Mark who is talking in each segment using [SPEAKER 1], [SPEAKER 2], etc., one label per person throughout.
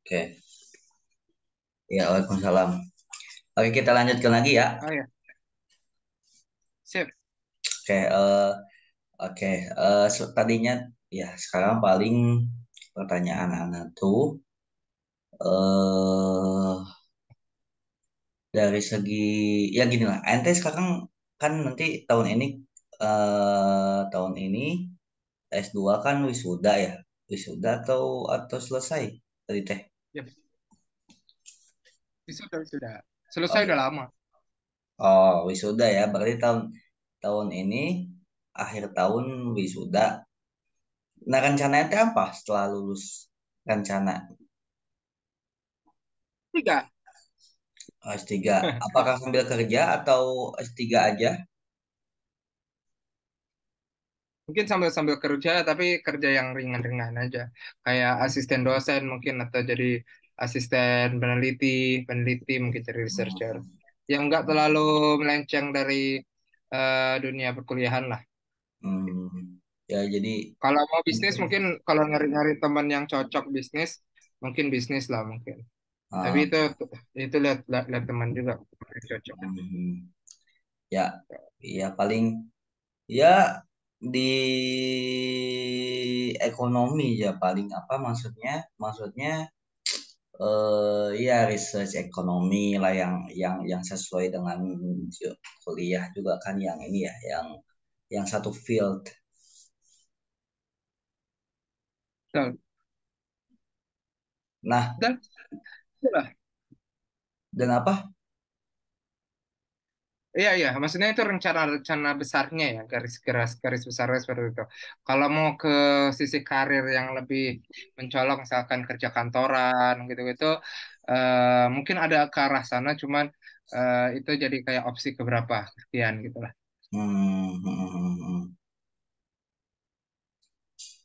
[SPEAKER 1] Oke, ya Waalaikumsalam. Oke, kita lanjutkan lagi ya.
[SPEAKER 2] Oh ya, sip.
[SPEAKER 1] Oke, oke. Tadinya ya sekarang paling pertanyaan anak tuh eh dari segi ya gini lah. Ente sekarang kan nanti tahun ini S2 kan wisuda ya. Wisuda atau selesai tadi teh.
[SPEAKER 2] Ya, sudah.
[SPEAKER 1] Oh,
[SPEAKER 2] Selesai udah lama.
[SPEAKER 1] oh, wisuda ya. Berarti tahun tahun ini akhir tahun wisuda. Nah, rencananya teh apa setelah lulus rencana
[SPEAKER 2] Tiga.
[SPEAKER 1] S3? Apakah sambil kerja atau S3 aja?
[SPEAKER 2] Mungkin sambil sambil kerja, tapi kerja yang ringan-ringan aja. Kayak asisten dosen mungkin atau jadi asisten peneliti, peneliti mungkin jadi researcher. Yang enggak terlalu melenceng dari dunia perkuliahan lah.
[SPEAKER 1] Ya jadi
[SPEAKER 2] Kalau mau bisnis
[SPEAKER 1] mungkin
[SPEAKER 2] mungkin kalau nyari-nyari teman yang cocok bisnis, mungkin bisnis lah mungkin. Tapi
[SPEAKER 1] uh,
[SPEAKER 2] itu lihat lihat, lihat teman juga yang cocok.
[SPEAKER 1] hmm, ya ya paling ya di ekonomi ya paling apa maksudnya ya research ekonomi lah yang sesuai dengan kuliah juga kan yang ini ya yang satu field.
[SPEAKER 2] Dan,
[SPEAKER 1] Nah,
[SPEAKER 2] dan itulah.
[SPEAKER 1] dan apa?
[SPEAKER 2] Iya, iya, maksudnya itu rencana-rencana besarnya ya, garis besarnya seperti itu. Kalau mau ke sisi karir yang lebih mencolok, misalkan kerja kantoran gitu-gitu, mungkin ada ke arah sana, cuman itu jadi kayak opsi keberapa sekian gitu lah.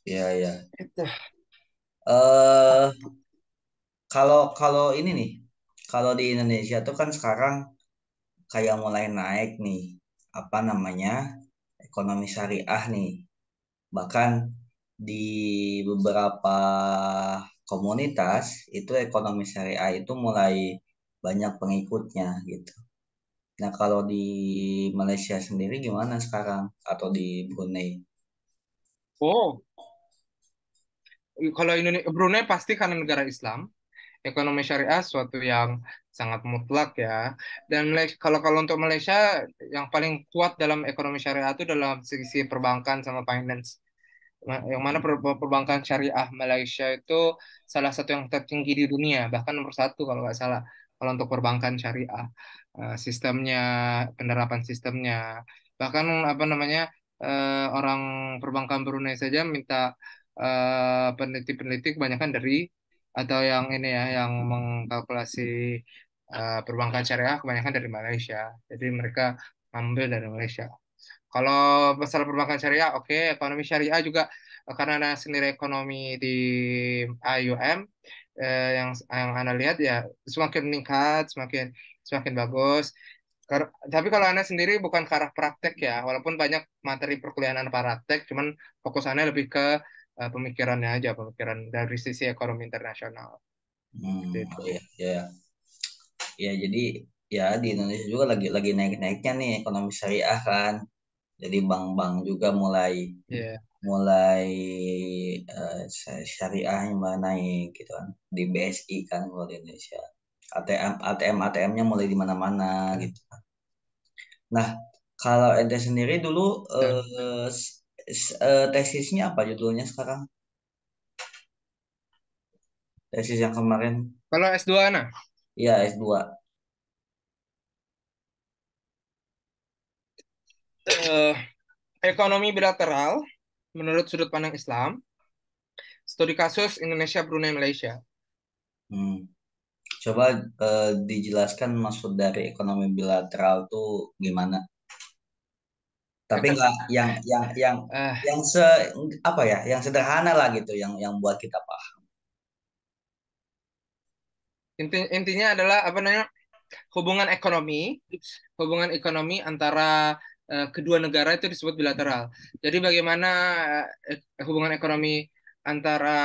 [SPEAKER 1] Ya, ya.
[SPEAKER 2] Itu.
[SPEAKER 1] Eh kalau kalau ini nih, kalau di Indonesia tuh kan sekarang kayak mulai naik nih, apa namanya, ekonomi syariah nih. Bahkan di beberapa komunitas itu ekonomi syariah itu mulai banyak pengikutnya gitu. Nah, kalau di Malaysia sendiri gimana sekarang atau di Brunei?
[SPEAKER 2] Oh, kalau Indonesia, Brunei pasti karena negara Islam, ekonomi syariah suatu yang sangat mutlak ya. Dan kalau kalau untuk Malaysia yang paling kuat dalam ekonomi syariah itu dalam sisi perbankan sama finance. Yang mana perbankan syariah Malaysia itu salah satu yang tertinggi di dunia, bahkan nomor satu kalau nggak salah. Kalau untuk perbankan syariah, sistemnya, penerapan sistemnya, bahkan apa namanya orang perbankan Brunei saja minta peneliti-peneliti kebanyakan dari atau yang ini ya, yang mengkalkulasi perbankan syariah kebanyakan dari Malaysia. Jadi mereka ambil dari Malaysia. Kalau masalah perbankan syariah, oke, ekonomi syariah juga karena ada sendiri ekonomi di IUM yang Anda lihat ya semakin meningkat, semakin semakin bagus. Tapi kalau Anda sendiri bukan ke arah praktek ya, walaupun banyak materi perkuliahan Anda praktek, cuman fokus Anda lebih ke pemikirannya aja, pemikiran dari sisi ekonomi internasional. Seperti
[SPEAKER 1] Hmm,
[SPEAKER 2] itu.
[SPEAKER 1] oh ya, ya, ya. Jadi ya di Indonesia juga lagi naik-naiknya nih ekonomi syariah kan. Jadi bank-bank juga mulai
[SPEAKER 2] Iya.
[SPEAKER 1] mulai syariah yang mulai naik gitu kan di BSI kan kalau di Indonesia. ATM-nya mulai di mana-mana gitu. Nah, kalau ente sendiri dulu
[SPEAKER 2] Betul.
[SPEAKER 1] tesisnya apa judulnya sekarang? Tesis yang kemarin,
[SPEAKER 2] Kalau S2, nah,
[SPEAKER 1] ya S2.
[SPEAKER 2] eh, ekonomi bilateral menurut sudut pandang Islam, studi kasus Indonesia, Brunei, Malaysia.
[SPEAKER 1] Hmm. Coba dijelaskan maksud dari ekonomi bilateral tuh gimana? Tapi nggak yang
[SPEAKER 2] Eh,
[SPEAKER 1] yang apa ya, yang sederhana lah gitu, yang buat kita paham.
[SPEAKER 2] intinya adalah apa namanya hubungan ekonomi, hubungan ekonomi antara kedua negara itu disebut bilateral. Jadi bagaimana hubungan ekonomi antara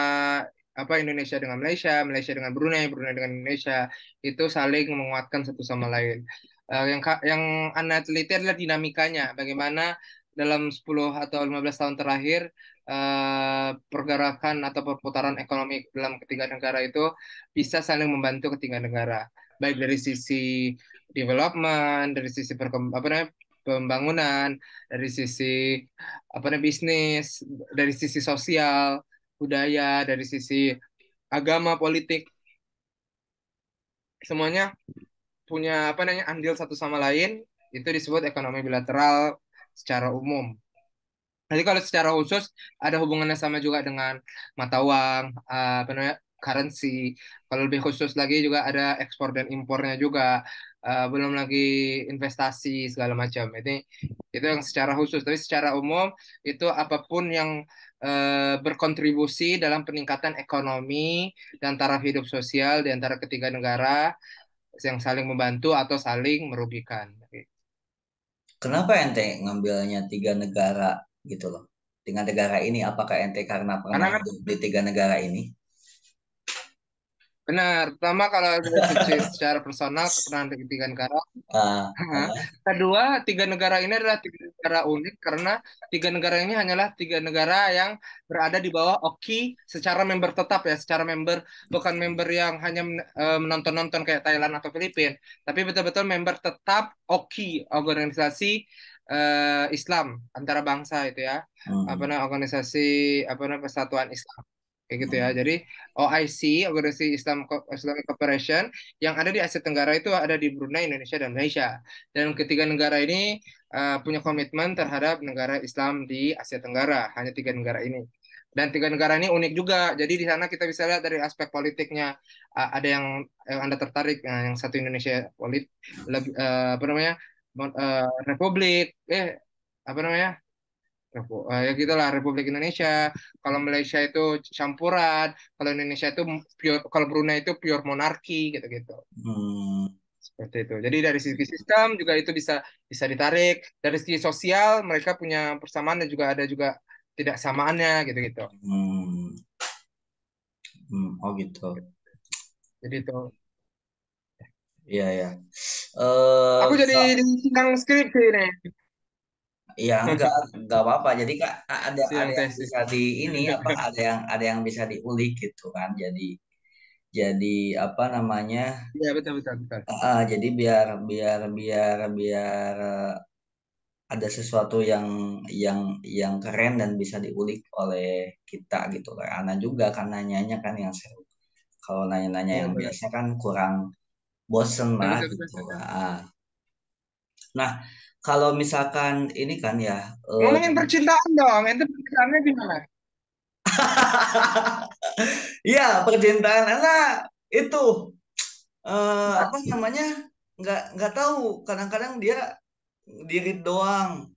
[SPEAKER 2] apa Indonesia dengan Malaysia, Malaysia dengan Brunei, Brunei dengan Indonesia itu saling menguatkan satu sama lain. Yang Anda teliti adalah dinamikanya, bagaimana dalam 10 atau 15 tahun terakhir pergerakan atau perputaran ekonomi dalam ketiga negara itu bisa saling membantu ketiga negara, baik dari sisi development, dari sisi apa namanya, pembangunan, dari sisi apa namanya bisnis, dari sisi sosial, budaya, dari sisi agama, politik, semuanya punya apa namanya andil satu sama lain, itu disebut ekonomi bilateral secara umum. Jadi kalau secara khusus ada hubungannya sama juga dengan mata uang, apa namanya currency. Kalau lebih khusus lagi juga ada ekspor dan impornya juga. Belum lagi investasi segala macam. Itu yang secara khusus. Tapi secara umum itu apapun yang berkontribusi dalam peningkatan ekonomi dan taraf hidup sosial di antara ketiga negara yang saling membantu atau saling merugikan.
[SPEAKER 1] Kenapa ente ngambilnya tiga negara gitu loh? Tiga negara ini apakah ente karena pernah
[SPEAKER 2] Karena kan
[SPEAKER 1] hidup di tiga negara ini?
[SPEAKER 2] benar, pertama kalau dari secara personal pernah di tiga negara.
[SPEAKER 1] Ah,
[SPEAKER 2] Hah?
[SPEAKER 1] ah,
[SPEAKER 2] Kedua, tiga negara ini adalah tiga negara unik karena tiga negara ini hanyalah tiga negara yang berada di bawah OKI secara member tetap ya, secara member bukan member yang hanya menonton-nonton kayak Thailand atau Filipina, tapi betul-betul member tetap OKI, organisasi Islam antara bangsa itu ya, apa
[SPEAKER 1] hmm,
[SPEAKER 2] namanya organisasi apa namanya Persatuan Islam kayak gitu ya.
[SPEAKER 1] hmm,
[SPEAKER 2] Jadi OIC, Organisasi Islamic Cooperation, yang ada di Asia Tenggara itu ada di Brunei, Indonesia, dan Malaysia. Dan ketiga negara ini punya komitmen terhadap negara Islam di Asia Tenggara, hanya tiga negara ini. Dan tiga negara ini unik juga. Jadi di sana kita bisa lihat dari aspek politiknya. Ada yang Anda tertarik, yang satu Indonesia apa namanya, Republik, apa namanya, ya gitulah Republik Indonesia. Kalau Malaysia itu campuran, kalau Indonesia itu pure, kalau Brunei itu pure monarki gitu-gitu.
[SPEAKER 1] hmm,
[SPEAKER 2] Seperti itu. Jadi dari segi sistem juga itu bisa bisa ditarik. Dari segi sosial mereka punya persamaan dan juga ada juga tidak samaannya gitu-gitu.
[SPEAKER 1] hmm, oh gitu.
[SPEAKER 2] Jadi itu.
[SPEAKER 1] Iya ya.
[SPEAKER 2] Aku jadi
[SPEAKER 1] Kak,
[SPEAKER 2] sidang skripsi nih.
[SPEAKER 1] ya enggak apa-apa. Jadi kak ada
[SPEAKER 2] Sidang
[SPEAKER 1] yang
[SPEAKER 2] tesis.
[SPEAKER 1] bisa di ini apa ada yang bisa diulik gitu kan. Jadi apa namanya?
[SPEAKER 2] Iya betul betul betul.
[SPEAKER 1] Jadi biar biar biar biar ada sesuatu yang keren dan bisa diulik oleh kita gitu kan. Ana juga kan nanyanya kan yang seru. Kalau nanya-nanya
[SPEAKER 2] Iya
[SPEAKER 1] yang
[SPEAKER 2] betul
[SPEAKER 1] biasa kan kurang bosen
[SPEAKER 2] betul
[SPEAKER 1] lah
[SPEAKER 2] betul.
[SPEAKER 1] gitu.
[SPEAKER 2] Betul.
[SPEAKER 1] Nah, kalau misalkan ini kan ya,
[SPEAKER 2] Ngomongin percintaan dong. Itu percintaannya gimana?
[SPEAKER 1] iya percintaan anak itu apa namanya nggak tahu. Kadang-kadang dia diri doang.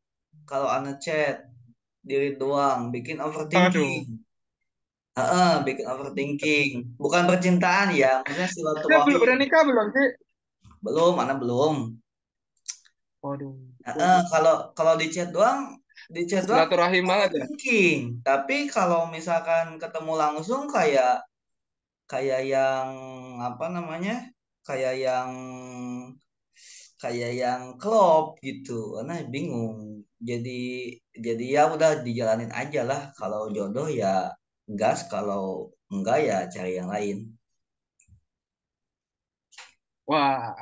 [SPEAKER 1] Kalau anak chat diri doang, bikin overthinking.
[SPEAKER 2] Aduh.
[SPEAKER 1] Bikin overthinking. Bukan percintaan ya, maksudnya
[SPEAKER 2] Dia belum
[SPEAKER 1] silaturahmi.
[SPEAKER 2] udah nikah belum sih?
[SPEAKER 1] Belum, mana belum.
[SPEAKER 2] Waduh.
[SPEAKER 1] Kalau kalau di chat doang
[SPEAKER 2] Silaturahim banget ya.
[SPEAKER 1] overthinking. Tapi kalau misalkan ketemu langsung kayak kayak yang apa namanya? Kayak yang kayak yang klop gitu. Karena bingung. Jadi jadi ya udah dijalanin aja lah. Kalau jodoh ya gas, kalau enggak ya cari yang lain.
[SPEAKER 2] Wah,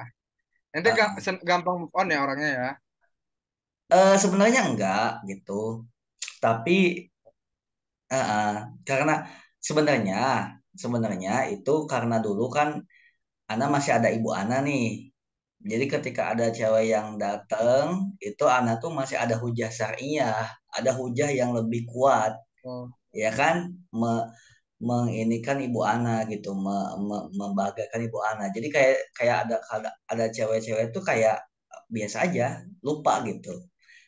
[SPEAKER 2] ente
[SPEAKER 1] Eh,
[SPEAKER 2] gampang move on ya orangnya ya.
[SPEAKER 1] sebenarnya enggak gitu. Tapi karena sebenarnya sebenarnya itu karena dulu kan Ana masih ada ibu Ana nih. Jadi ketika ada cewek yang dateng, itu Ana tuh masih ada hujah syariah, ada hujah yang lebih kuat,
[SPEAKER 2] Oh,
[SPEAKER 1] ya kan? Menginikan ibu Ana gitu, membanggakan ibu Ana. Jadi kayak kayak ada cewek-cewek tuh kayak biasa aja, lupa gitu.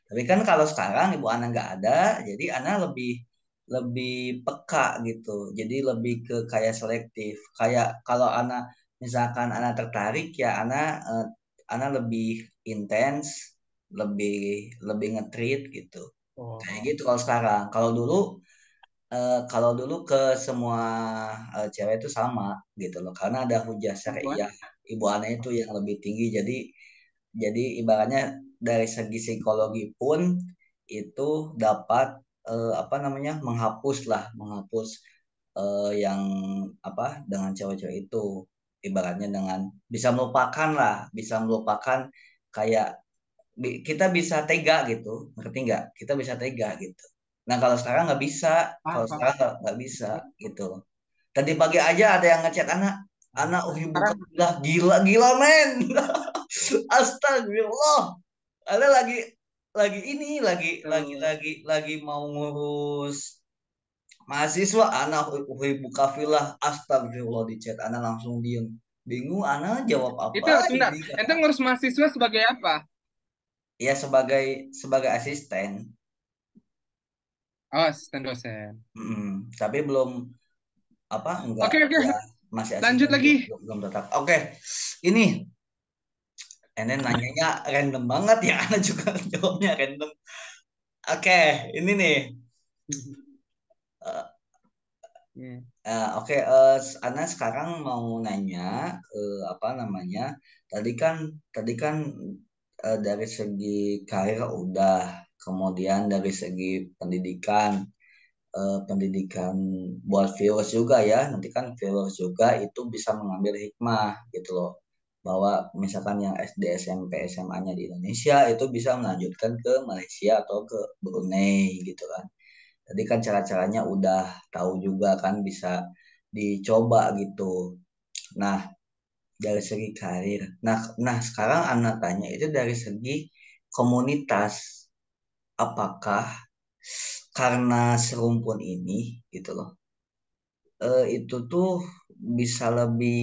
[SPEAKER 1] Tapi kan kalau sekarang ibu Ana nggak ada, jadi Ana lebih lebih peka gitu. Jadi lebih ke kayak selektif. Kayak kalau Ana misalkan Ana tertarik ya Ana lebih intens, lebih lebih ngetrit gitu. Kayak
[SPEAKER 2] oh,
[SPEAKER 1] gitu kalau sekarang. Kalau dulu kalau dulu ke semua cewek itu sama gitu loh, karena ada hujah
[SPEAKER 2] Perempuan?
[SPEAKER 1] syariah ibu anak itu yang lebih tinggi. Jadi ibaratnya dari segi psikologi pun itu dapat apa namanya, menghapus yang apa dengan cewek-cewek itu, ibaratnya dengan bisa melupakan lah, bisa melupakan kayak kita bisa tega gitu, ngerti nggak? Kita bisa tega gitu. Nah kalau sekarang nggak bisa, kalau
[SPEAKER 2] Apa?
[SPEAKER 1] sekarang nggak bisa gitu. Tadi pagi aja ada yang ngechat anak, anak bukan
[SPEAKER 2] Sekarang,
[SPEAKER 1] bilang gila gila men, astagfirullah. Ada lagi ini lagi mau ngurus mahasiswa, anak buka kafilah, astagfirullah di chat, anak langsung diem, bingung anak jawab apa
[SPEAKER 2] itu enggak.
[SPEAKER 1] ini
[SPEAKER 2] Ente
[SPEAKER 1] kata.
[SPEAKER 2] ngurus mahasiswa sebagai apa?
[SPEAKER 1] Ya sebagai asisten.
[SPEAKER 2] Oh, asisten dosen.
[SPEAKER 1] Tapi belum apa, enggak
[SPEAKER 2] Oke, oke.
[SPEAKER 1] ya, masih
[SPEAKER 2] Lanjut
[SPEAKER 1] asisten, belum
[SPEAKER 2] lagi.
[SPEAKER 1] belum, belum tetap. Oke, ini nanyanya random banget ya, anak juga jawabnya random. Oke, ini nih. Eh,
[SPEAKER 2] Hmm.
[SPEAKER 1] oke, Ana sekarang mau nanya apa namanya? Tadi kan tadi kan dari segi karir udah, kemudian dari segi pendidikan, pendidikan buat viewers juga ya. Nanti kan viewers juga itu bisa mengambil hikmah gitu loh. Bahwa misalkan yang SD, SMP, SMA-nya di Indonesia itu bisa melanjutkan ke Malaysia atau ke Brunei gitu kan. Tadi kan cara-caranya udah tahu juga kan, bisa dicoba gitu. Nah, dari segi karir. Nah, sekarang anak tanya itu dari segi komunitas. Apakah karena serumpun ini gitu loh, itu tuh bisa lebih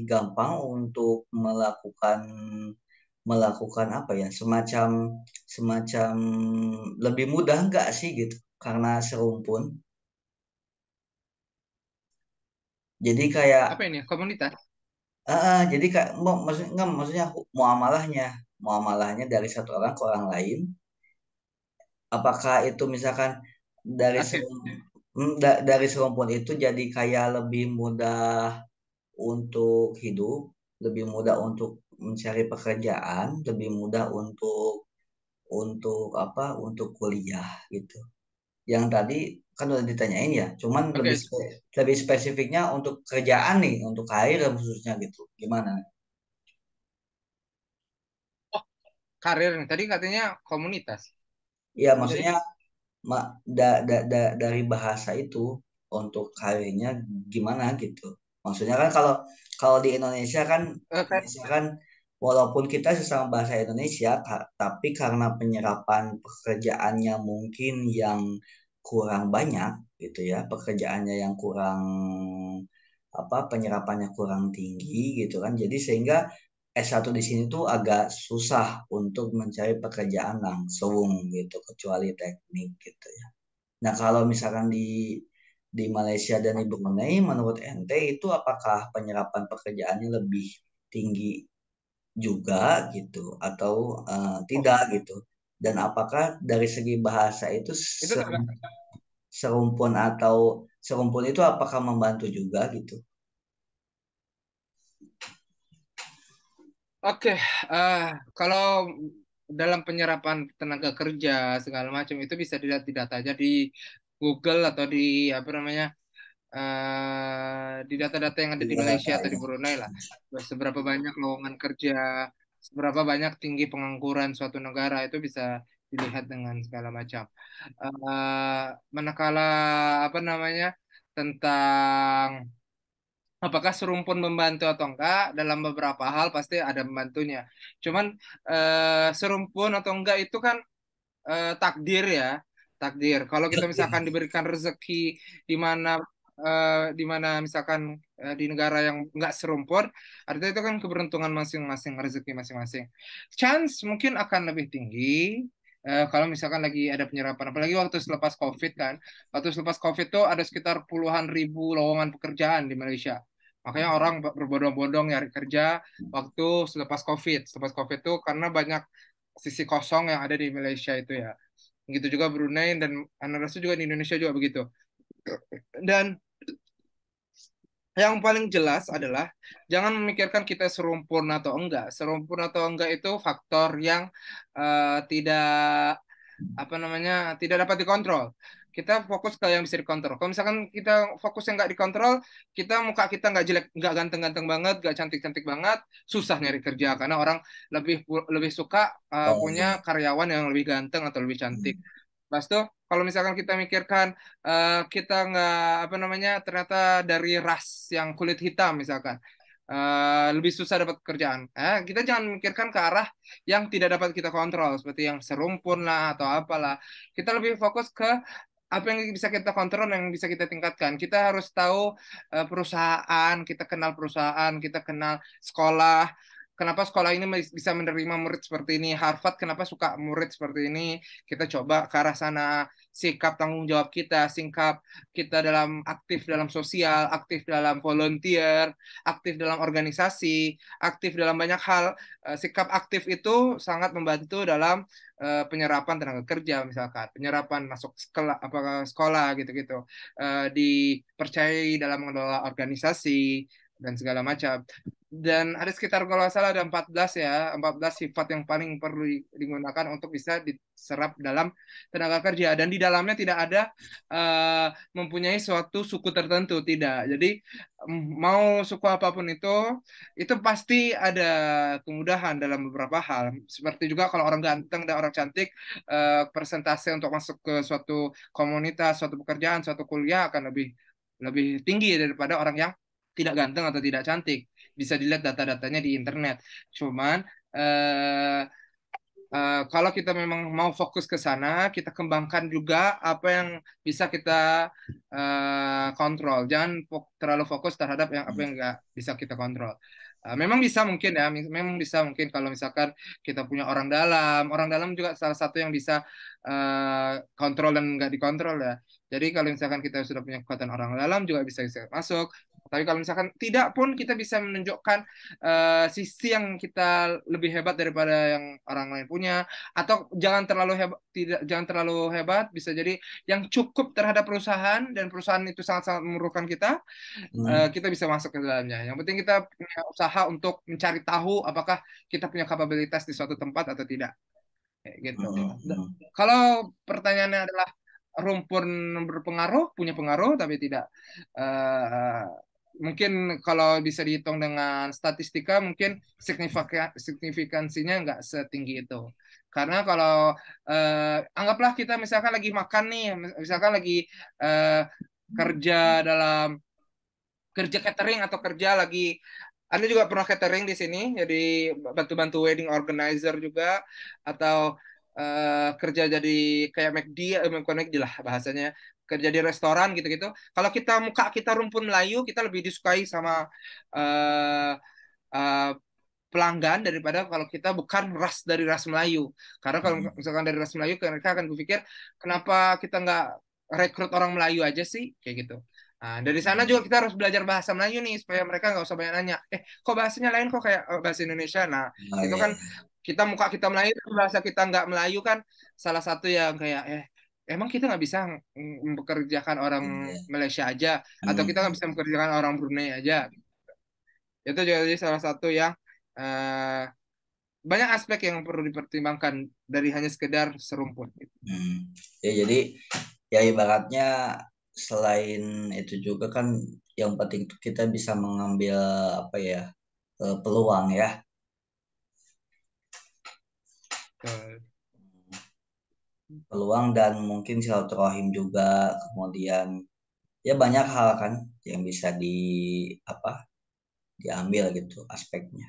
[SPEAKER 1] gampang untuk melakukan melakukan apa ya, semacam semacam lebih mudah nggak sih gitu karena serumpun. Jadi kayak
[SPEAKER 2] Apa ini? Komunitas?
[SPEAKER 1] jadi kayak maksudnya nggak, maksudnya muamalahnya muamalahnya dari satu orang ke orang lain, apakah itu misalkan dari
[SPEAKER 2] Oke.
[SPEAKER 1] dari serumpun itu jadi kayak lebih mudah untuk hidup, lebih mudah untuk mencari pekerjaan, lebih mudah untuk apa? Untuk kuliah gitu. Yang tadi kan udah ditanyain ya, cuman
[SPEAKER 2] Oke.
[SPEAKER 1] lebih spesifiknya untuk kerjaan nih, untuk karir khususnya gitu. Gimana?
[SPEAKER 2] Oh, karir nih. Tadi katanya komunitas.
[SPEAKER 1] Ya
[SPEAKER 2] Apa tadi?
[SPEAKER 1] maksudnya dari bahasa itu untuk karirnya gimana gitu. Maksudnya kan kalau kalau di Indonesia kan,
[SPEAKER 2] Kayak,
[SPEAKER 1] misalkan walaupun kita sesama bahasa Indonesia, tapi karena penyerapan pekerjaannya mungkin yang kurang banyak gitu ya, pekerjaannya yang kurang apa, penyerapannya kurang tinggi gitu kan. Jadi sehingga S1 di sini tuh agak susah untuk mencari pekerjaan langsung gitu, kecuali teknik gitu ya. Nah, kalau misalkan di Malaysia dan di Brunei, menurut ente itu apakah penyerapan pekerjaannya lebih tinggi juga gitu atau
[SPEAKER 2] oh,
[SPEAKER 1] tidak gitu? Dan apakah dari segi bahasa itu
[SPEAKER 2] itu tergantung.
[SPEAKER 1] serumpun atau serumpun itu apakah membantu juga gitu?
[SPEAKER 2] Oke, eh, kalau dalam penyerapan tenaga kerja segala macam itu bisa dilihat di data aja di Google atau di apa namanya, di data-data yang ada di
[SPEAKER 1] Juga
[SPEAKER 2] Malaysia
[SPEAKER 1] data
[SPEAKER 2] atau di
[SPEAKER 1] ya.
[SPEAKER 2] Brunei lah. Seberapa banyak lowongan kerja, seberapa banyak tinggi pengangguran suatu negara itu bisa dilihat dengan segala macam. Eh, Manakala apa namanya, tentang apakah serumpun membantu atau enggak, dalam beberapa hal pasti ada membantunya. Cuman serumpun atau enggak itu kan takdir ya, takdir. Kalau kita misalkan diberikan rezeki di mana di mana misalkan di negara yang enggak serumpun, artinya itu kan keberuntungan masing-masing, rezeki masing-masing. Chance mungkin akan lebih tinggi. Kalau misalkan lagi ada penyerapan, apalagi waktu selepas COVID kan, waktu selepas COVID tuh ada sekitar puluhan ribu lowongan pekerjaan di Malaysia. Makanya orang berbondong-bondong nyari kerja waktu selepas COVID. Selepas COVID tuh karena banyak sisi kosong yang ada di Malaysia itu ya. Begitu juga Brunei dan Anda rasa juga di Indonesia juga begitu. Dan yang paling jelas adalah jangan memikirkan kita serumpun atau enggak. Serumpun atau enggak itu faktor yang tidak apa namanya tidak dapat dikontrol. Kita fokus ke yang bisa dikontrol. Kalau misalkan kita fokus yang nggak dikontrol, kita muka kita nggak jelek, nggak ganteng-ganteng banget, nggak cantik-cantik banget, susah nyari kerja karena orang lebih suka
[SPEAKER 1] Oh
[SPEAKER 2] punya
[SPEAKER 1] iya.
[SPEAKER 2] karyawan yang lebih ganteng atau lebih cantik.
[SPEAKER 1] Hmm.
[SPEAKER 2] Pas tuh kalau misalkan kita mikirkan kita nggak apa namanya ternyata dari ras yang kulit hitam misalkan lebih susah dapat pekerjaan. Kita jangan mikirkan ke arah yang tidak dapat kita kontrol seperti yang serumpun lah atau apalah. Kita lebih fokus ke apa yang bisa kita kontrol yang bisa kita tingkatkan. Kita harus tahu perusahaan, kita kenal perusahaan, kita kenal sekolah. Kenapa sekolah ini bisa menerima murid seperti ini? Harvard kenapa suka murid seperti ini? Kita coba ke arah sana. Sikap tanggung jawab kita, sikap kita dalam aktif dalam sosial, aktif dalam volunteer, aktif dalam organisasi, aktif dalam banyak hal. Sikap aktif itu sangat membantu dalam penyerapan tenaga kerja misalkan, penyerapan masuk sekolah apa sekolah gitu-gitu. Dipercayai dalam mengelola organisasi dan segala macam. Dan ada sekitar kalau nggak salah ada 14 ya, 14 sifat yang paling perlu digunakan untuk bisa diserap dalam tenaga kerja. Dan di dalamnya tidak ada mempunyai suatu suku tertentu, tidak. Jadi mau suku apapun itu pasti ada kemudahan dalam beberapa hal. Seperti juga kalau orang ganteng dan orang cantik, persentase untuk masuk ke suatu komunitas, suatu pekerjaan, suatu kuliah akan lebih lebih tinggi daripada orang yang tidak ganteng atau tidak cantik. Bisa dilihat data-datanya di internet. Cuman eh, kalau kita memang mau fokus ke sana, kita kembangkan juga apa yang bisa kita kontrol. Jangan terlalu fokus terhadap yang apa yang nggak bisa kita kontrol. Memang bisa mungkin ya, memang bisa mungkin kalau misalkan kita punya orang dalam juga salah satu yang bisa kontrol dan nggak dikontrol ya. Jadi kalau misalkan kita sudah punya kekuatan orang dalam juga bisa masuk. Tapi kalau misalkan tidak pun kita bisa menunjukkan sisi yang kita lebih hebat daripada yang orang lain punya, atau jangan terlalu hebat, tidak jangan terlalu hebat, bisa jadi yang cukup terhadap perusahaan dan perusahaan itu sangat-sangat memerlukan kita,
[SPEAKER 1] Hmm.
[SPEAKER 2] kita bisa masuk ke dalamnya. Yang penting kita punya usaha untuk mencari tahu apakah kita punya kapabilitas di suatu tempat atau tidak. Kayak gitu.
[SPEAKER 1] Hmm. Hmm.
[SPEAKER 2] Kalau pertanyaannya adalah rumpun berpengaruh, punya pengaruh, tapi tidak. eh, Mungkin kalau bisa dihitung dengan statistika, mungkin signifikansinya nggak setinggi itu. Karena kalau anggaplah kita misalkan lagi makan nih, misalkan lagi eh, kerja dalam kerja catering atau kerja lagi anda juga pernah catering di sini, jadi bantu-bantu wedding organizer juga, atau kerja jadi kayak McD, bukan McD lah bahasanya, kerja di restoran gitu-gitu. Kalau kita muka kita rumpun Melayu, kita lebih disukai sama eh, eh, pelanggan daripada kalau kita bukan dari ras Melayu. Karena kalau
[SPEAKER 1] Hmm.
[SPEAKER 2] misalkan dari ras Melayu, mereka akan berpikir, kenapa kita nggak rekrut orang Melayu aja sih, kayak gitu. Nah, dari sana juga kita harus belajar bahasa Melayu nih supaya mereka nggak usah banyak nanya. Kok bahasanya lain kok kayak bahasa Indonesia. Nah,
[SPEAKER 1] Oh
[SPEAKER 2] itu
[SPEAKER 1] iya,
[SPEAKER 2] kan
[SPEAKER 1] iya.
[SPEAKER 2] kita muka kita Melayu, bahasa kita nggak Melayu kan salah satu yang kayak emang kita nggak bisa mempekerjakan orang
[SPEAKER 1] Iya.
[SPEAKER 2] Malaysia aja atau kita nggak
[SPEAKER 1] Hmm.
[SPEAKER 2] bisa mempekerjakan orang Brunei aja. Itu jadi salah satu yang eh, banyak aspek yang perlu dipertimbangkan dari hanya sekedar serumpun.
[SPEAKER 1] Hmm. Ya jadi ya ibaratnya selain itu juga kan yang penting itu kita bisa mengambil apa ya, peluang ya.
[SPEAKER 2] Eh,
[SPEAKER 1] Peluang dan mungkin silaturahim juga, kemudian ya banyak hal kan yang bisa di apa diambil gitu aspeknya,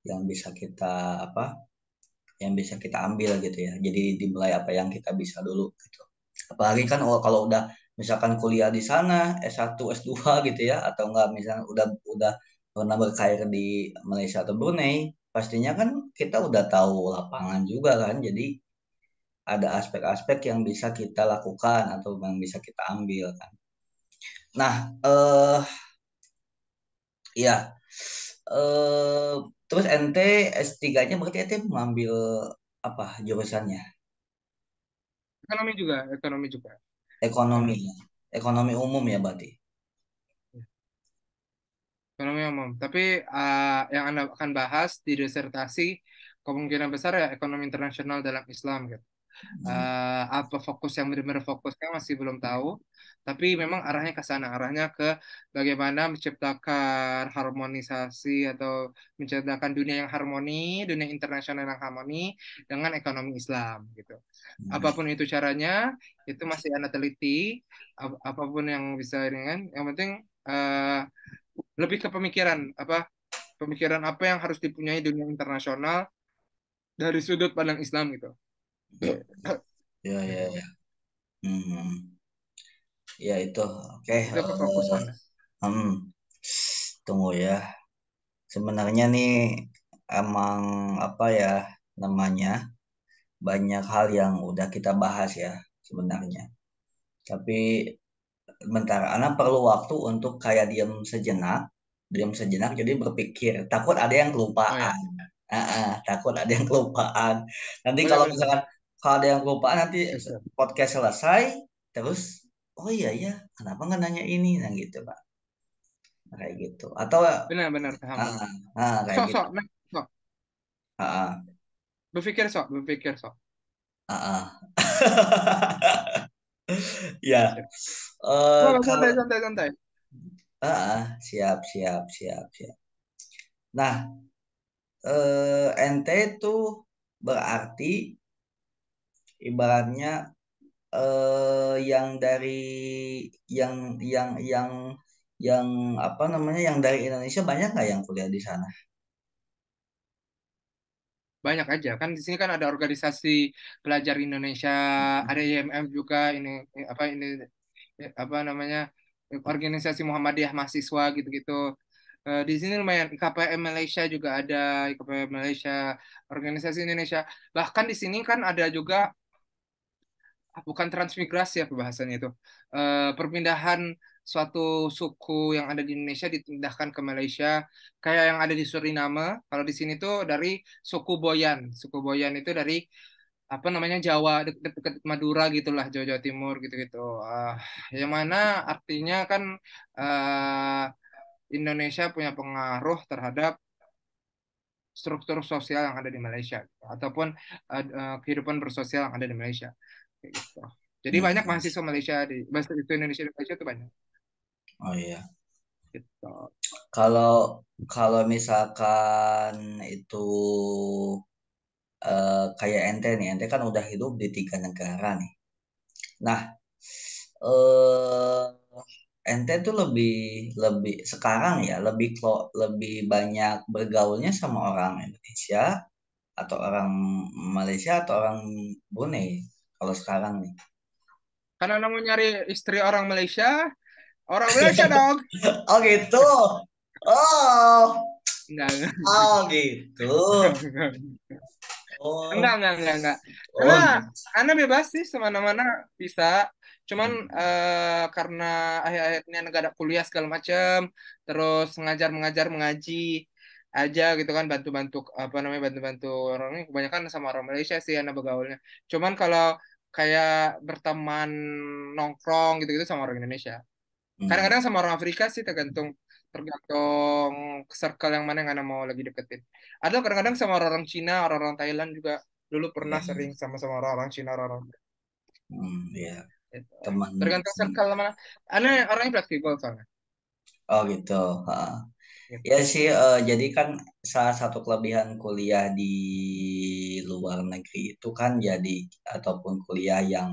[SPEAKER 1] yang bisa kita apa yang bisa kita ambil gitu ya, jadi dimulai apa yang kita bisa dulu gitu. Apalagi kan kalau udah misalkan kuliah di sana S1 S2 gitu ya, atau enggak misalnya udah pernah berkarir di Malaysia atau Brunei, pastinya kan kita udah tahu lapangan juga kan, jadi ada aspek-aspek yang bisa kita lakukan atau yang bisa kita ambil kan. Nah, ya, eh terus ente S3-nya berarti ente mengambil apa jurusannya?
[SPEAKER 2] Ekonomi juga, ekonomi juga.
[SPEAKER 1] Ekonomi. Ekonomi umum ya berarti.
[SPEAKER 2] Ekonomi umum. Tapi yang Anda akan bahas di disertasi kemungkinan besar ya ekonomi internasional dalam Islam gitu.
[SPEAKER 1] Hmm.
[SPEAKER 2] Apa fokus yang benar-benar fokusnya masih belum tahu, tapi memang arahnya ke sana, arahnya ke bagaimana menciptakan harmonisasi atau menciptakan dunia yang harmoni, dunia internasional yang harmoni dengan ekonomi Islam gitu.
[SPEAKER 1] Hmm.
[SPEAKER 2] Apapun itu caranya, itu masih Anda teliti, apapun yang bisa ini kan, yang penting eh, lebih ke pemikiran apa yang harus dipunyai dunia internasional dari sudut pandang Islam gitu.
[SPEAKER 1] Ya, ya, ya. Hmm. Ya itu. Oke.
[SPEAKER 2] Itu ke fokus Anda.
[SPEAKER 1] Hmm. Tunggu ya. Sebenarnya nih emang apa ya namanya banyak hal yang udah kita bahas ya sebenarnya. Tapi bentar, Ana perlu waktu untuk kayak diam sejenak jadi berpikir. Takut ada yang
[SPEAKER 2] Oh ya,
[SPEAKER 1] kelupaan. Takut ada yang kelupaan. Nanti
[SPEAKER 2] boleh
[SPEAKER 1] kalau
[SPEAKER 2] boleh boleh.
[SPEAKER 1] misalkan kalau ada yang kelupaan nanti
[SPEAKER 2] Siap, siap.
[SPEAKER 1] podcast selesai terus oh iya ya kenapa nggak nanya ini nah gitu Pak. Kayak gitu. Atau
[SPEAKER 2] Benar-benar paham
[SPEAKER 1] ah,
[SPEAKER 2] paham.
[SPEAKER 1] kayak
[SPEAKER 2] Sok
[SPEAKER 1] gitu.
[SPEAKER 2] sok, nah, sok.
[SPEAKER 1] Ah,
[SPEAKER 2] Berpikir sok, berpikir sok.
[SPEAKER 1] ah, ah. Ya,
[SPEAKER 2] Siap. Santai,
[SPEAKER 1] kalau
[SPEAKER 2] santai, santai.
[SPEAKER 1] siap, siap, siap, siap. Nah, ente itu berarti ibaratnya yang dari yang yang apa namanya yang dari Indonesia banyak nggak yang kuliah di sana?
[SPEAKER 2] Banyak aja kan di sini kan ada organisasi pelajar Indonesia, ada IMF juga ini apa namanya organisasi Muhammadiyah mahasiswa gitu-gitu. Di sini lumayan IKPM Malaysia juga ada, IKPM Malaysia, organisasi Indonesia. Bahkan di sini kan ada juga bukan transmigrasi ya perbahasannya itu. Perpindahan suatu suku yang ada di Indonesia dipindahkan ke Malaysia, kayak yang ada di Suriname. Kalau di sini tuh dari suku Boyan. Suku Boyan itu dari apa namanya Jawa dekat Madura gitulah, Jawa Jawa Timur gitu-gitu. Yang mana artinya kan Indonesia punya pengaruh terhadap struktur sosial yang ada di Malaysia gitu. Ataupun kehidupan bersosial yang ada di Malaysia kayak gitu. Jadi
[SPEAKER 1] Hmm.
[SPEAKER 2] banyak mahasiswa Malaysia di mahasiswa Indonesia di Malaysia itu banyak
[SPEAKER 1] Oh iya.
[SPEAKER 2] gitu.
[SPEAKER 1] Kalau kalau misalkan itu kayak ente kan udah hidup di 3 negara nih. Nah, eh ente tuh lebih lebih sekarang ya lebih banyak bergaulnya sama orang Indonesia atau orang Malaysia atau orang Brunei kalau sekarang nih.
[SPEAKER 2] Karena mau nyari istri orang Malaysia dong.
[SPEAKER 1] Oh gitu. Oh,
[SPEAKER 2] Enggak.
[SPEAKER 1] oh gitu.
[SPEAKER 2] Enggak. Enggak,
[SPEAKER 1] Oh,
[SPEAKER 2] enggak, enggak, enggak. Karena
[SPEAKER 1] oh gitu.
[SPEAKER 2] Anda bebas sih semana-mana bisa. Cuman
[SPEAKER 1] Hmm.
[SPEAKER 2] karena akhir-akhirnya nggak ada kuliah segala macam, terus mengajar mengaji aja gitu kan, bantu-bantu apa namanya bantu-bantu orang ini kebanyakan sama orang Malaysia sih Anda bergaulnya. Cuman kalau kayak berteman nongkrong gitu-gitu sama orang Indonesia.
[SPEAKER 1] Hmm.
[SPEAKER 2] Kadang-kadang sama orang Afrika sih tergantung tergantung circle yang mana yang Anda mau lagi deketin. Ada kadang-kadang sama orang-orang Cina, orang-orang Thailand juga dulu pernah
[SPEAKER 1] Ya,
[SPEAKER 2] sering sama-sama orang-orang Cina, orang-orang
[SPEAKER 1] ya.
[SPEAKER 2] gitu.
[SPEAKER 1] Teman.
[SPEAKER 2] Tergantung circle mana. Anda orangnya fleksibel soalnya.
[SPEAKER 1] Oh gitu. Ha. Ya
[SPEAKER 2] Gitu.
[SPEAKER 1] sih, jadi kan salah satu kelebihan kuliah di luar negeri itu kan jadi ataupun kuliah yang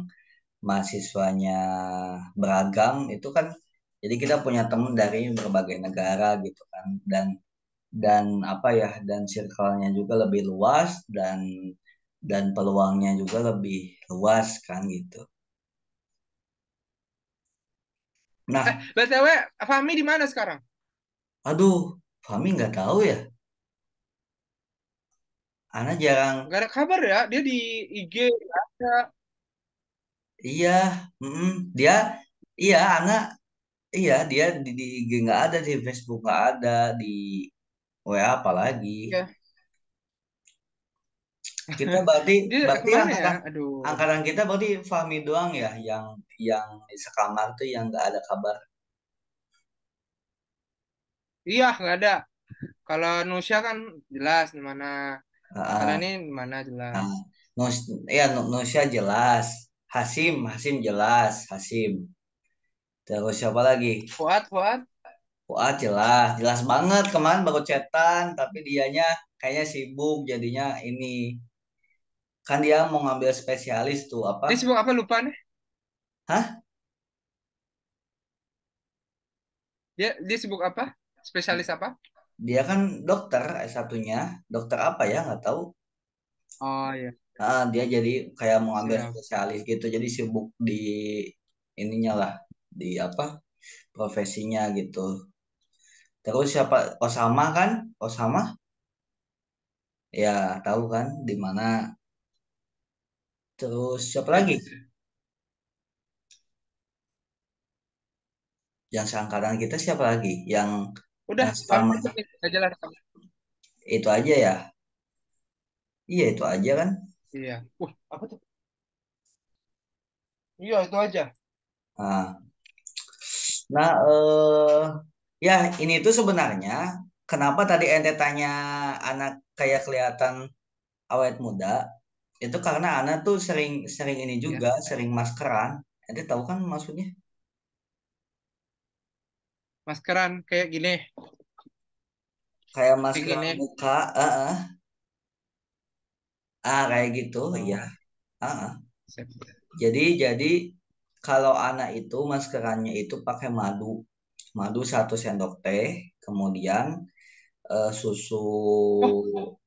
[SPEAKER 1] mahasiswanya beragam itu kan jadi kita punya teman dari berbagai negara gitu kan dan apa ya dan circle-nya juga lebih luas dan peluangnya juga lebih luas kan gitu. Nah,
[SPEAKER 2] BTW, Fahmi di mana sekarang?
[SPEAKER 1] aduh, Fahmi nggak tahu ya. Ana jarang.
[SPEAKER 2] Gak ada kabar ya. Dia di IG nggak ada.
[SPEAKER 1] Iya, mm-mm. Dia, iya, Ana, iya dia di IG nggak ada, di Facebook nggak ada, di WA apalagi.
[SPEAKER 2] Ya.
[SPEAKER 1] Kita berarti
[SPEAKER 2] Dia
[SPEAKER 1] berarti
[SPEAKER 2] kemana ya?
[SPEAKER 1] angkatan
[SPEAKER 2] Aduh.
[SPEAKER 1] angkatan kita berarti Fahmi doang ya yang di sekamar tuh yang nggak ada kabar.
[SPEAKER 2] Iya, nggak ada. Kalau Nusya kan jelas di mana. Kalau
[SPEAKER 1] Ah,
[SPEAKER 2] ini di mana jelas.
[SPEAKER 1] ah. Nus, ya Nusya jelas. Hasim, Hasim jelas, Hasim. Terus siapa lagi?
[SPEAKER 2] Fuad, Fuad.
[SPEAKER 1] Wah, jelas, jelas banget kemarin baru chatan, tapi dianya kayaknya sibuk jadinya ini. Kan dia mau ngambil spesialis tuh apa?
[SPEAKER 2] Dia sibuk apa lupa nih?
[SPEAKER 1] Hah?
[SPEAKER 2] Dia sibuk apa? Spesialis apa?
[SPEAKER 1] Dia kan dokter S1-nya, dokter apa ya nggak tahu.
[SPEAKER 2] Oh iya,
[SPEAKER 1] Dia jadi kayak mau ngambil
[SPEAKER 2] siap.
[SPEAKER 1] spesialis gitu, jadi sibuk di ininya lah, di apa profesinya gitu. Terus siapa? Osama kan? Osama? Ya tahu kan di mana. Terus siapa
[SPEAKER 2] Eh,
[SPEAKER 1] lagi? Yang seangkatan kita siapa lagi?
[SPEAKER 2] udah,
[SPEAKER 1] Yang
[SPEAKER 2] kamu
[SPEAKER 1] sekamar
[SPEAKER 2] aja nih, nggak jelas kamu.
[SPEAKER 1] itu aja ya. Iya itu aja kan.
[SPEAKER 2] Iya. Apa tuh? Iya, itu aja.
[SPEAKER 1] Nah, nah ya ini tuh sebenarnya kenapa tadi ente tanya anak kayak kelihatan awet muda itu karena anak tuh sering sering ini
[SPEAKER 2] Ya.
[SPEAKER 1] juga sering maskeran. Ente tahu kan maksudnya?
[SPEAKER 2] Maskeran kayak gini,
[SPEAKER 1] Kayak
[SPEAKER 2] kayak
[SPEAKER 1] maskeran
[SPEAKER 2] gini.
[SPEAKER 1] muka, kayak gitu, iya.
[SPEAKER 2] Oh,
[SPEAKER 1] Ah.
[SPEAKER 2] siap.
[SPEAKER 1] Jadi kalau anak itu maskerannya itu pakai madu, madu 1 sendok teh, kemudian susu.
[SPEAKER 2] Oh,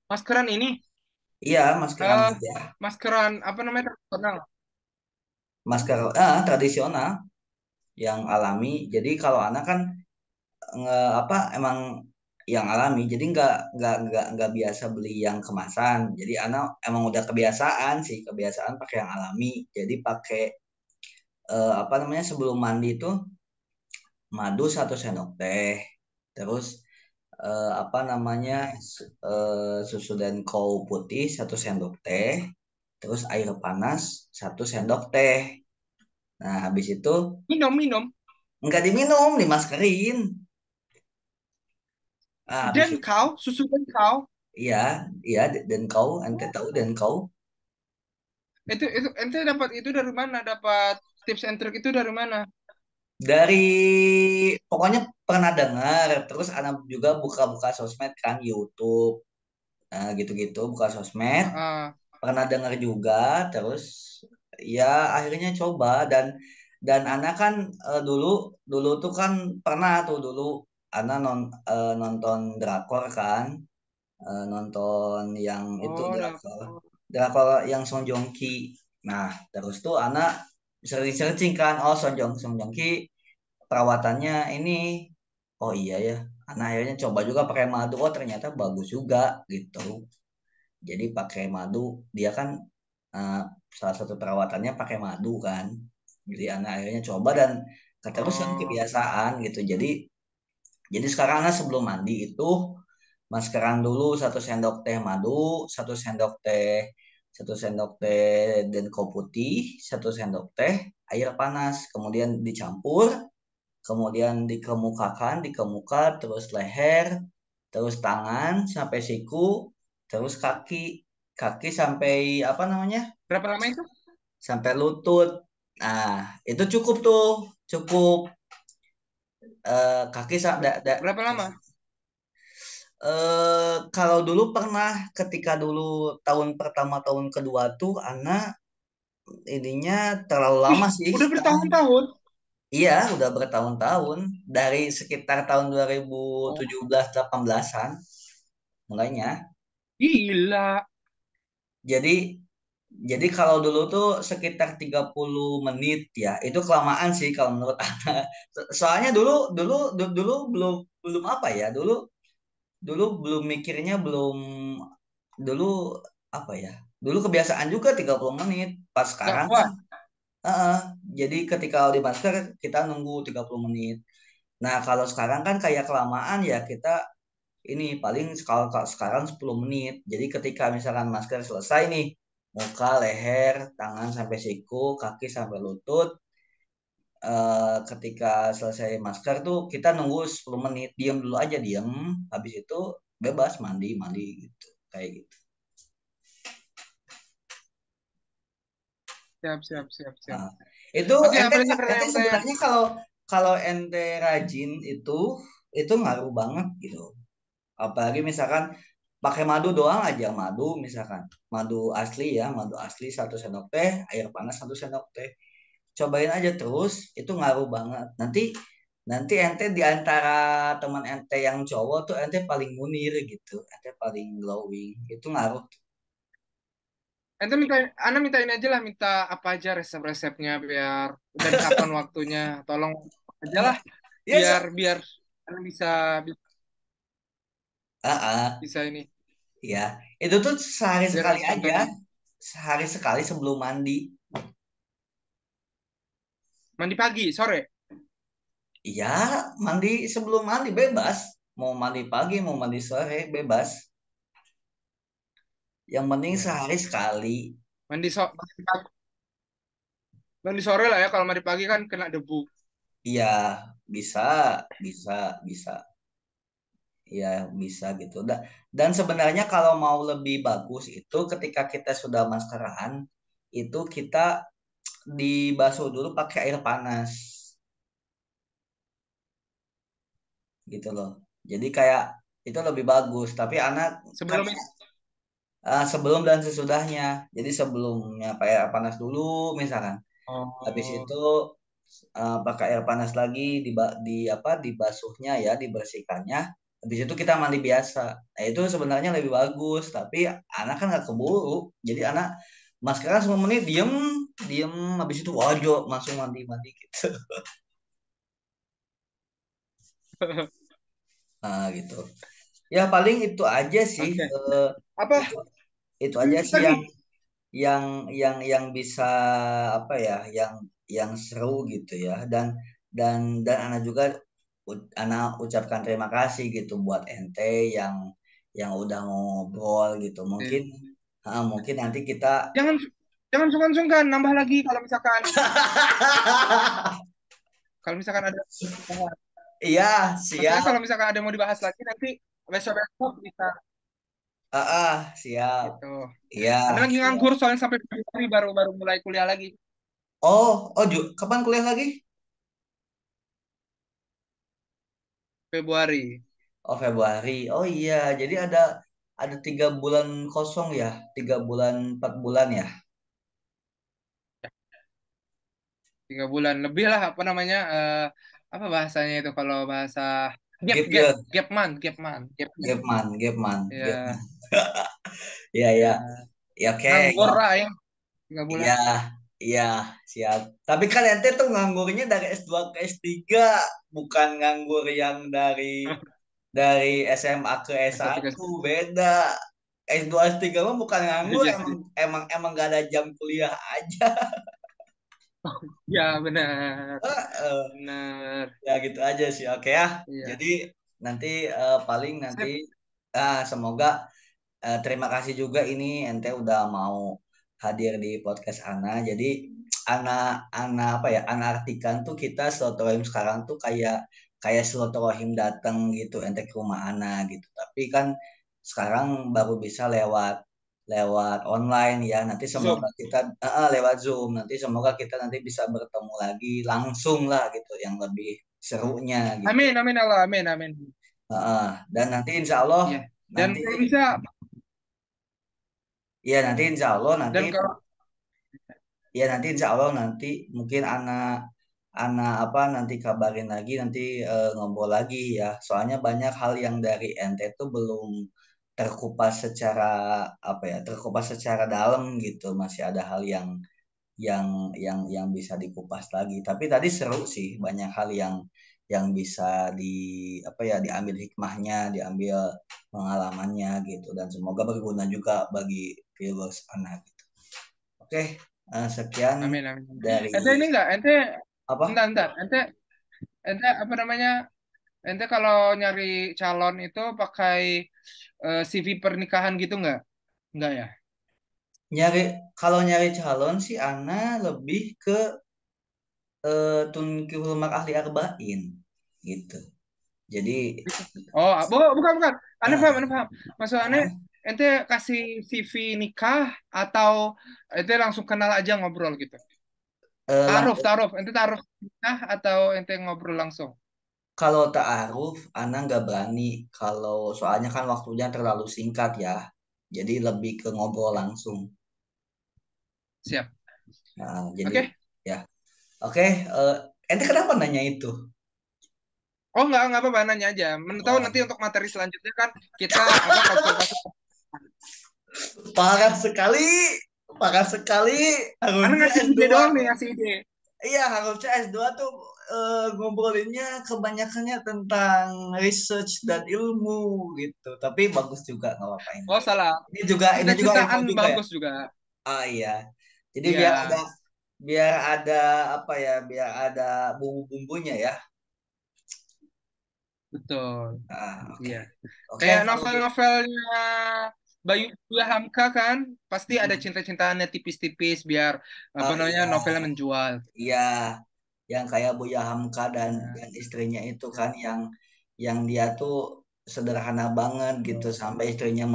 [SPEAKER 2] maskeran ini.
[SPEAKER 1] Iya, maskeran
[SPEAKER 2] Eh,
[SPEAKER 1] aja.
[SPEAKER 2] maskeran apa namanya? Tradisional.
[SPEAKER 1] Masker tradisional yang alami. Jadi kalau anak kan apa emang yang alami. Jadi nggak biasa beli yang kemasan. Jadi anak emang udah kebiasaan sih, kebiasaan pakai yang alami. Jadi pakai apa namanya sebelum mandi itu madu 1 sendok teh. Terus apa namanya susu dan kau putih 1 sendok teh. Terus air panas 1 sendok teh. Nah, habis itu
[SPEAKER 2] Minum, minum.
[SPEAKER 1] nggak diminum, dimaskerin. Habis
[SPEAKER 2] Dan
[SPEAKER 1] itu,
[SPEAKER 2] kau, susu dan kau.
[SPEAKER 1] iya, iya, dan kau, ente tahu dan kau
[SPEAKER 2] Itu ente dapat itu dari mana? Dapat tips and trick itu dari mana?
[SPEAKER 1] dari pokoknya pernah dengar, terus anak juga buka-buka sosmed kan, YouTube, gitu-gitu, buka sosmed,
[SPEAKER 2] Heeh.
[SPEAKER 1] pernah dengar juga, terus ya akhirnya coba dan anak kan dulu dulu tuh kan pernah tuh dulu anak nonton drakor kan. Nonton yang itu
[SPEAKER 2] Oh,
[SPEAKER 1] drakor
[SPEAKER 2] dapur.
[SPEAKER 1] drakor yang Song Joong Ki. Nah terus tuh anak sering searching kan, oh Song Joong Ki perawatannya ini, oh iya ya, anak akhirnya coba juga pakai madu, oh ternyata bagus juga gitu. Jadi pakai madu, dia kan eh, salah satu perawatannya pakai madu kan. Jadi anak akhirnya coba dan keterusan
[SPEAKER 2] Oh,
[SPEAKER 1] kebiasaan gitu. Jadi sekarang anak sebelum mandi itu maskeran dulu 1 sendok teh madu, 1 sendok teh, 1 sendok teh dan kopi putih, 1 sendok teh air panas, kemudian dicampur, kemudian dikemukakan, dikemuka terus leher, terus tangan sampai siku, terus kaki sampai apa namanya?
[SPEAKER 2] berapa lama itu?
[SPEAKER 1] Sampai lutut. Nah, itu cukup tuh, cukup kaki
[SPEAKER 2] Berapa lama?
[SPEAKER 1] kalau dulu pernah ketika dulu tahun pertama tahun kedua tuh anak ininya terlalu
[SPEAKER 2] Wih,
[SPEAKER 1] lama sih
[SPEAKER 2] udah
[SPEAKER 1] karena
[SPEAKER 2] bertahun-tahun.
[SPEAKER 1] iya udah bertahun-tahun dari sekitar tahun
[SPEAKER 2] Oh,
[SPEAKER 1] 2017 18-an mulainya.
[SPEAKER 2] gila.
[SPEAKER 1] Jadi jadi kalau dulu tuh sekitar 30 menit ya, itu kelamaan sih kalau menurut anak. Soalnya dulu belum belum apa ya, dulu belum mikirnya belum dulu apa ya dulu kebiasaan juga 30 menit pas
[SPEAKER 2] Gak
[SPEAKER 1] sekarang kan
[SPEAKER 2] kuat.
[SPEAKER 1] eh, jadi ketika di masker kita nunggu 30 menit. Nah kalau sekarang kan kayak kelamaan ya kita ini paling kalau sekarang 10 menit. Jadi ketika misalkan masker selesai nih, muka, leher, tangan sampai siku, kaki sampai lutut, ketika selesai masker tuh kita nunggu 10 menit, diam dulu aja, diam, habis itu bebas mandi mandi gitu, kayak gitu.
[SPEAKER 2] Siap, siap, siap, siap.
[SPEAKER 1] Nah, itu
[SPEAKER 2] Oke,
[SPEAKER 1] ente
[SPEAKER 2] apa lagi
[SPEAKER 1] ente
[SPEAKER 2] pertanyaan-pertanyaan?
[SPEAKER 1] sebenarnya kalau kalau ente rajin itu ngaruh banget gitu. Apalagi misalkan pakai madu doang aja, madu misalkan madu asli ya, madu asli 1 sendok teh, air panas 1 sendok teh, cobain aja terus, itu ngaruh banget. Nanti nanti ente di antara teman ente yang cowok tuh ente paling munir gitu, ente paling glowing, itu ngaruh.
[SPEAKER 2] Ente minta, Ana mintain aja lah, minta apa aja resep-resepnya biar dan kapan waktunya. Tolong aja lah,
[SPEAKER 1] Ya
[SPEAKER 2] biar biar Ana bisa
[SPEAKER 1] ah, ah,
[SPEAKER 2] bisa ini,
[SPEAKER 1] ya itu tuh sehari
[SPEAKER 2] biar
[SPEAKER 1] sekali aja,
[SPEAKER 2] spontan.
[SPEAKER 1] sehari sekali sebelum mandi.
[SPEAKER 2] Mandi pagi, sore.
[SPEAKER 1] Ya, mandi sebelum mandi bebas. Mau mandi pagi, mau mandi sore, bebas. Yang penting
[SPEAKER 2] Ya.
[SPEAKER 1] sehari sekali.
[SPEAKER 2] Mandi so mandi sore lah ya, kalau mandi pagi kan kena debu.
[SPEAKER 1] Iya, bisa, bisa, bisa. Iya, bisa gitu. Dan sebenarnya kalau mau lebih bagus itu ketika kita sudah maskeran, itu kita dibasuh dulu pakai air panas gitu loh. Jadi kayak itu lebih bagus. Tapi anak kan
[SPEAKER 2] Sebelum
[SPEAKER 1] sebelum dan sesudahnya. Jadi sebelumnya pakai air panas dulu misalkan. Habis
[SPEAKER 2] oh,
[SPEAKER 1] itu pakai air panas lagi di apa dibasuhnya ya, dibersihkannya. Habis itu kita mandi biasa. Nah, itu sebenarnya lebih bagus, tapi anak kan nggak keburu. Jadi anak maskeran semua menit diem, diem, habis itu wajo langsung mandi mandi gitu. Nah, gitu. Ya paling itu aja sih.
[SPEAKER 2] oke.
[SPEAKER 1] eh,
[SPEAKER 2] Apa
[SPEAKER 1] itu itu aja sih
[SPEAKER 2] lagi?
[SPEAKER 1] yang bisa apa ya, yang seru gitu ya. Dan Ana juga Ana ucapkan terima kasih gitu buat ente yang udah ngobrol gitu.
[SPEAKER 2] Eh,
[SPEAKER 1] Mungkin nanti kita
[SPEAKER 2] Jangan jangan sungkan-sungkan, nambah lagi kalau misalkan ada.
[SPEAKER 1] iya
[SPEAKER 2] Maksudnya
[SPEAKER 1] siap.
[SPEAKER 2] kalau misalkan ada mau dibahas lagi nanti besok-besok bisa
[SPEAKER 1] Siap.
[SPEAKER 2] gitu.
[SPEAKER 1] Iya
[SPEAKER 2] Ada lagi
[SPEAKER 1] siap.
[SPEAKER 2] nganggur soalnya sampai Februari baru baru mulai kuliah lagi.
[SPEAKER 1] Kapan kuliah lagi?
[SPEAKER 2] Februari.
[SPEAKER 1] Oh Februari. Oh iya, jadi ada 3 bulan kosong ya, 3 bulan 4 bulan ya.
[SPEAKER 2] 3 bulan lebih lah, apa namanya, apa bahasanya itu kalau bahasa gap
[SPEAKER 1] Gap
[SPEAKER 2] gap
[SPEAKER 1] year,
[SPEAKER 2] gap
[SPEAKER 1] Gapman, Gapman, Gapman.
[SPEAKER 2] ya,
[SPEAKER 1] Iya,
[SPEAKER 2] ya
[SPEAKER 1] iya. Ya oke,
[SPEAKER 2] nganggur
[SPEAKER 1] nggak.
[SPEAKER 2] lah ya 3 bulan.
[SPEAKER 1] Iya, iya, siap. Tapi kan ente tuh nganggurnya dari S2 ke S3, bukan nganggur yang dari SMA ke
[SPEAKER 2] S1 ke
[SPEAKER 1] S1, beda. S2 S3 mah bukan nganggur,
[SPEAKER 2] yes,
[SPEAKER 1] emang emang emang gak ada jam kuliah aja.
[SPEAKER 2] ya benar
[SPEAKER 1] Eh,
[SPEAKER 2] benar
[SPEAKER 1] Ya gitu aja sih, oke ya.
[SPEAKER 2] iya
[SPEAKER 1] Jadi nanti paling nanti
[SPEAKER 2] sip.
[SPEAKER 1] semoga terima kasih juga ini ente udah mau hadir di podcast Ana. Jadi Ana Ana apa ya? Ana artikan tuh kita silaturahim sekarang tuh kayak kayak silaturahim datang gitu ente ke rumah Ana gitu. Tapi kan sekarang baru bisa lewat lewat online ya. Nanti semoga
[SPEAKER 2] Zoom.
[SPEAKER 1] kita lewat Zoom. Nanti semoga kita nanti bisa bertemu lagi langsung lah gitu yang lebih serunya gitu.
[SPEAKER 2] Amin, amin Allah, amin, amin.
[SPEAKER 1] Dan nanti insya Allah
[SPEAKER 2] Iya. Dan
[SPEAKER 1] nanti
[SPEAKER 2] kalau bisa,
[SPEAKER 1] ya nanti insya Allah nanti
[SPEAKER 2] dan kalau
[SPEAKER 1] Ya nanti insya Allah nanti mungkin anak anak apa nanti kabarin lagi nanti ngobrol lagi ya. Soalnya banyak hal yang dari ente tuh belum terkupas secara apa ya, terkupas secara dalam gitu. Masih ada hal yang yang bisa dikupas lagi. Tapi tadi seru sih, banyak hal yang bisa di apa ya diambil hikmahnya, diambil pengalamannya gitu dan semoga berguna juga bagi viewers anak. Oke, sekian
[SPEAKER 2] amin, amin.
[SPEAKER 1] dari
[SPEAKER 2] Ente ini enggak, ente
[SPEAKER 1] apa?
[SPEAKER 2] entar, ente ente apa namanya? ente kalau nyari calon itu pakai CV pernikahan gitu nggak? Nggak ya?
[SPEAKER 1] Nyari kalau nyari calon sih Ana lebih ke tunkihul mak ahli arba'in gitu. Jadi
[SPEAKER 2] Oh, bukan bukan.
[SPEAKER 1] eh,
[SPEAKER 2] Aneh paham. Maksud aneh,
[SPEAKER 1] eh,
[SPEAKER 2] ente kasih CV nikah atau ente langsung kenal aja ngobrol gitu? Taruh,
[SPEAKER 1] langsung
[SPEAKER 2] taruh. Ente taruh nikah atau ente ngobrol langsung?
[SPEAKER 1] kalau ta'aruf Ana nggak berani kalau soalnya kan waktunya terlalu singkat ya. Jadi lebih ke ngobrol langsung.
[SPEAKER 2] Siap.
[SPEAKER 1] Nah, jadi
[SPEAKER 2] Oke.
[SPEAKER 1] ya. Oke, ente kenapa nanya itu?
[SPEAKER 2] Oh, nggak apa-apa, nanya aja. Tahu
[SPEAKER 1] Oh,
[SPEAKER 2] nanti untuk materi selanjutnya kan kita apa konsultasi.
[SPEAKER 1] parah sekali, parah sekali.
[SPEAKER 2] Karena
[SPEAKER 1] Harusnya
[SPEAKER 2] ngasih ide
[SPEAKER 1] S2.
[SPEAKER 2] doang nih, ngasih ide.
[SPEAKER 1] Iya, harusnya S2 tuh ngobrolinnya kebanyakannya tentang research dan ilmu gitu. Tapi bagus juga nggak apa-apa
[SPEAKER 2] Oh,
[SPEAKER 1] enjoy.
[SPEAKER 2] salah.
[SPEAKER 1] Ini juga ilmu
[SPEAKER 2] Cita-citaan
[SPEAKER 1] juga ya.
[SPEAKER 2] bagus juga.
[SPEAKER 1] Ah iya. Jadi
[SPEAKER 2] Iya,
[SPEAKER 1] biar ada apa ya, biar ada bumbu-bumbunya ya.
[SPEAKER 2] betul.
[SPEAKER 1] Oke.
[SPEAKER 2] Iya.
[SPEAKER 1] Oke,
[SPEAKER 2] Kayak
[SPEAKER 1] kalau gitu.
[SPEAKER 2] novel-novelnya Bayu Buya Hamka kan, pasti ada
[SPEAKER 1] Mm,
[SPEAKER 2] cinta-cintaannya tipis-tipis biar apa
[SPEAKER 1] ah
[SPEAKER 2] namanya
[SPEAKER 1] iya,
[SPEAKER 2] novelnya menjual.
[SPEAKER 1] iya. Yang kayak Buya Hamka dan
[SPEAKER 2] Ya,
[SPEAKER 1] istrinya itu
[SPEAKER 2] ya,
[SPEAKER 1] kan yang dia tuh sederhana banget gitu
[SPEAKER 2] betul.
[SPEAKER 1] sampai istrinya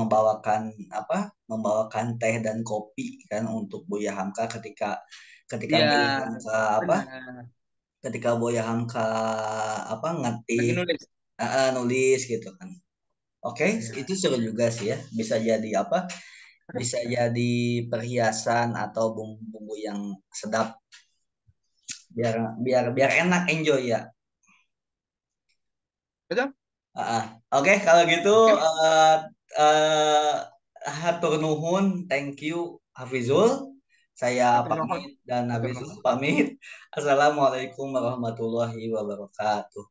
[SPEAKER 1] membawakan teh dan kopi kan untuk Buya Hamka ketika ketika
[SPEAKER 2] Iya,
[SPEAKER 1] Buya Hamka apa
[SPEAKER 2] benar.
[SPEAKER 1] ketika Buya Hamka
[SPEAKER 2] Lagi
[SPEAKER 1] ngetik
[SPEAKER 2] nulis.
[SPEAKER 1] nulis gitu kan. Oke,
[SPEAKER 2] Iya.
[SPEAKER 1] itu seru juga sih ya. Bisa jadi apa? Bisa jadi perhiasan atau bumbu-bumbu yang sedap biar biar biar enak enjoy ya.
[SPEAKER 2] Betul?
[SPEAKER 1] Ah, Oke, kalau gitu
[SPEAKER 2] Oke.
[SPEAKER 1] eh eh, hatur nuhun, thank you Hafizul. Saya
[SPEAKER 2] Atur nuhun.
[SPEAKER 1] pamit dan
[SPEAKER 2] Atur
[SPEAKER 1] Hafizul
[SPEAKER 2] nuhun.
[SPEAKER 1] pamit. Assalamualaikum warahmatullahi wabarakatuh.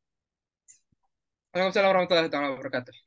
[SPEAKER 2] Waalaikumsalam warahmatullahi wabarakatuh.